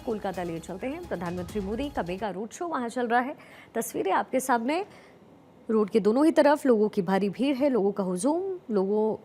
कोलकाता लिए चलते हैं। प्रधानमंत्री मोदी का मेगा रोड शो वहां चल रहा है। तस्वीरें आपके सामने। रोड के दोनों ही तरफ लोगों की भारी भीड़ है, लोगों का हुजूम, लोगों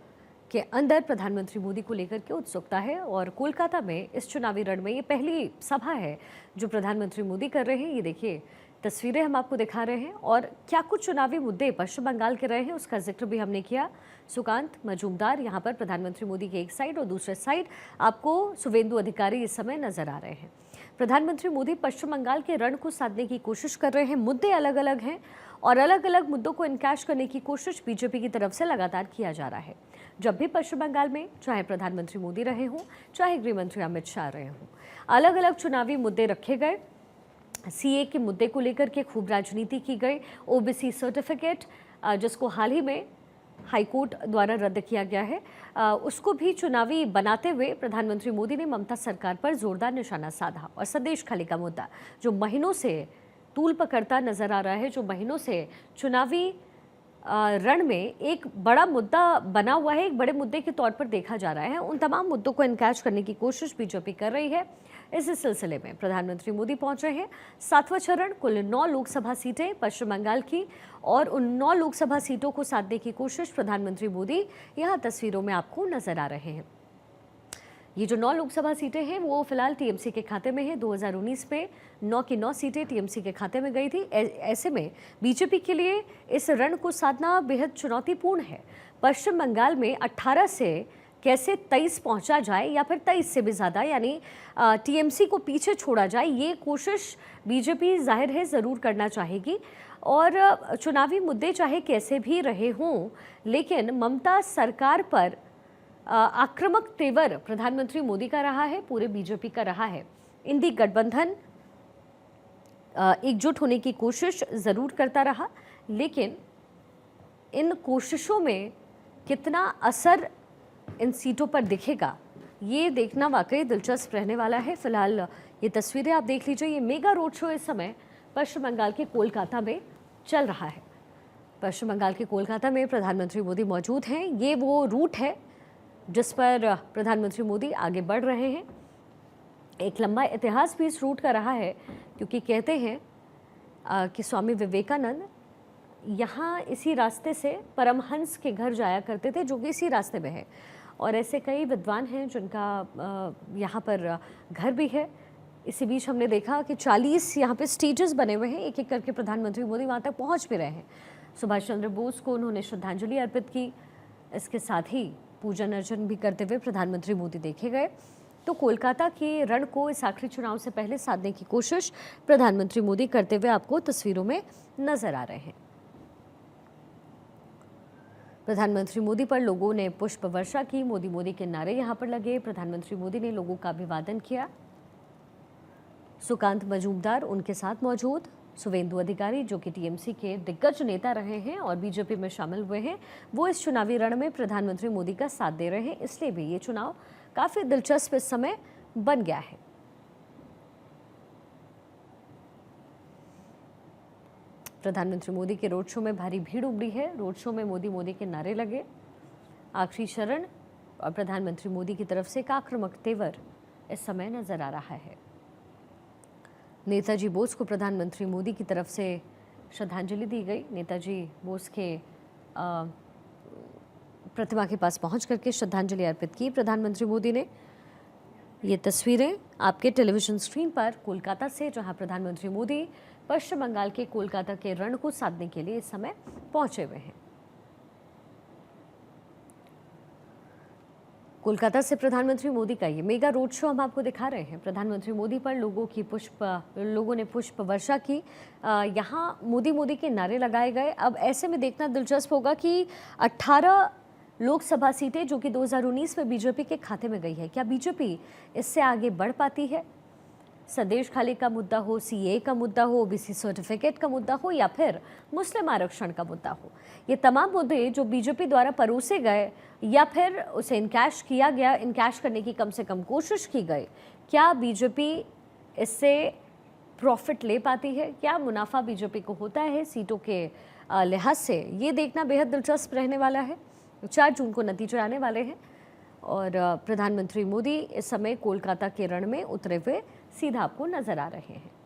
के अंदर प्रधानमंत्री मोदी को लेकर के उत्सुकता है। और कोलकाता में इस चुनावी रण में ये पहली सभा है जो प्रधानमंत्री मोदी कर रहे हैं। ये देखिए तस्वीरें हम आपको दिखा रहे हैं और क्या कुछ चुनावी मुद्दे पश्चिम बंगाल के रहे हैं उसका जिक्र भी हमने किया। सुकांत मजूमदार यहाँ पर प्रधानमंत्री मोदी के एक साइड और दूसरे साइड आपको शुभेंदु अधिकारी इस समय नजर आ रहे हैं। प्रधानमंत्री मोदी पश्चिम बंगाल के रण को साधने की कोशिश कर रहे हैं। मुद्दे अलग अलग हैं और अलग अलग मुद्दों को इनकैश करने की कोशिश बीजेपी की तरफ से लगातार किया जा रहा है। जब भी पश्चिम बंगाल में चाहे प्रधानमंत्री मोदी रहे हों, चाहे गृह मंत्री अमित शाह रहे हों, अलग अलग चुनावी मुद्दे रखे गए। सीए के मुद्दे को लेकर के खूब राजनीति की गई। ओबीसी सर्टिफिकेट जिसको हाल ही में हाईकोर्ट द्वारा रद्द किया गया है, उसको भी चुनावी बनाते हुए प्रधानमंत्री मोदी ने ममता सरकार पर जोरदार निशाना साधा। और संदेश खाली का मुद्दा जो महीनों से तूल पकड़ता नजर आ रहा है, जो महीनों से चुनावी रण में एक बड़ा मुद्दा बना हुआ है, एक बड़े मुद्दे के तौर पर देखा जा रहा है, उन तमाम मुद्दों को इनकैच करने की कोशिश बीजेपी कर रही है। इसी सिलसिले में प्रधानमंत्री मोदी पहुंच रहे हैं। 7वां चरण, कुल 9 लोकसभा सीटें पश्चिम बंगाल की, और उन 9 लोकसभा सीटों को साधने की कोशिश प्रधानमंत्री मोदी यहाँ तस्वीरों में आपको नजर आ रहे हैं। ये जो 9 लोकसभा सीटें हैं वो फिलहाल टीएमसी के खाते में है। 2019 में 9 की 9 सीटें टीएमसी के खाते में गई थी। ऐसे में बीजेपी के लिए इस रण को साधना बेहद चुनौतीपूर्ण है। पश्चिम बंगाल में 18 से कैसे 23 पहुंचा जाए या फिर 23 से भी ज़्यादा, यानी टीएमसी को पीछे छोड़ा जाए, ये कोशिश बीजेपी जाहिर है ज़रूर करना चाहेगी। और चुनावी मुद्दे चाहे कैसे भी रहे हों, लेकिन ममता सरकार पर आक्रामक तेवर प्रधानमंत्री मोदी का रहा है, पूरे बीजेपी का रहा है। इंडी गठबंधन एकजुट होने की कोशिश ज़रूर करता रहा, लेकिन इन कोशिशों में कितना असर इन सीटों पर दिखेगा ये देखना वाकई दिलचस्प रहने वाला है। फिलहाल ये तस्वीरें आप देख लीजिए। ये मेगा रोड शो इस समय पश्चिम बंगाल के कोलकाता में चल रहा है। पश्चिम बंगाल के कोलकाता में प्रधानमंत्री मोदी मौजूद हैं। ये वो रूट है जिस पर प्रधानमंत्री मोदी आगे बढ़ रहे हैं। एक लंबा इतिहास भी इस रूट का रहा है, क्योंकि कहते हैं कि स्वामी विवेकानंद यहाँ इसी रास्ते से परमहंस के घर जाया करते थे, जो कि इसी रास्ते में है। और ऐसे कई विद्वान हैं जिनका यहाँ पर घर भी है। इसी बीच हमने देखा कि 40 यहाँ पे स्टेजेस बने हुए हैं, एक एक करके प्रधानमंत्री मोदी वहाँ तक पहुँच भी रहे हैं। सुभाष चंद्र बोस को उन्होंने श्रद्धांजलि अर्पित की। इसके साथ ही पूजन अर्चन भी करते हुए प्रधानमंत्री मोदी देखे गए। तो कोलकाता के रण को इस आखिरी चुनाव से पहले साधने की कोशिश प्रधानमंत्री मोदी करते हुए आपको तस्वीरों में नजर आ रहे हैं। प्रधानमंत्री मोदी पर लोगों ने पुष्प वर्षा की, मोदी मोदी के नारे यहाँ पर लगे। प्रधानमंत्री मोदी ने लोगों का अभिवादन किया। सुकांत मजूमदार उनके साथ मौजूद, शुभेंदु अधिकारी जो कि टीएमसी के दिग्गज नेता रहे हैं और बीजेपी में शामिल हुए हैं, वो इस चुनावी रण में प्रधानमंत्री मोदी का साथ दे रहे हैं। इसलिए भी ये चुनाव काफ़ी दिलचस्प इस समय बन गया है। प्रधानमंत्री मोदी के रोड शो में भारी भीड़ उमड़ी है। रोड शो में मोदी मोदी के नारे लगे। आखिरी चरण और प्रधानमंत्री मोदी की तरफ से एक आक्रामक तेवर इस समय नजर आ रहा है। नेताजी बोस को प्रधानमंत्री मोदी की तरफ से श्रद्धांजलि दी गई। नेताजी बोस के प्रतिमा के पास पहुंच करके श्रद्धांजलि अर्पित की प्रधानमंत्री मोदी ने। ये तस्वीरें आपके टेलीविजन स्क्रीन पर कोलकाता से, जहां प्रधानमंत्री मोदी पश्चिम बंगाल के कोलकाता के रण को साधने के लिए इस समय पहुंचे हुए हैं। कोलकाता से प्रधानमंत्री मोदी का ये मेगा रोड शो हम आपको दिखा रहे हैं। प्रधानमंत्री मोदी पर लोगों ने पुष्प वर्षा की। यहाँ मोदी मोदी के नारे लगाए गए। अब ऐसे में देखना दिलचस्प होगा कि 18 लोकसभा सीटें जो कि 2019 में बीजेपी के खाते में गई है, क्या बीजेपी इससे आगे बढ़ पाती है? संदेश खाली का मुद्दा हो, सीए का मुद्दा हो, ओबीसी सर्टिफिकेट का मुद्दा हो, या फिर मुस्लिम आरक्षण का मुद्दा हो, ये तमाम मुद्दे जो बीजेपी द्वारा परोसे गए या फिर उसे इनकैश किया गया, इनकैश करने की कम से कम कोशिश की गई, क्या बीजेपी इससे प्रॉफिट ले पाती है? क्या मुनाफा बीजेपी को होता है सीटों के लिहाज से? ये देखना बेहद दिलचस्प रहने वाला है। 4 जून को नतीजे आने वाले हैं और प्रधानमंत्री मोदी इस समय कोलकाता के रण में उतरे हुए सीधा आपको नजर आ रहे हैं।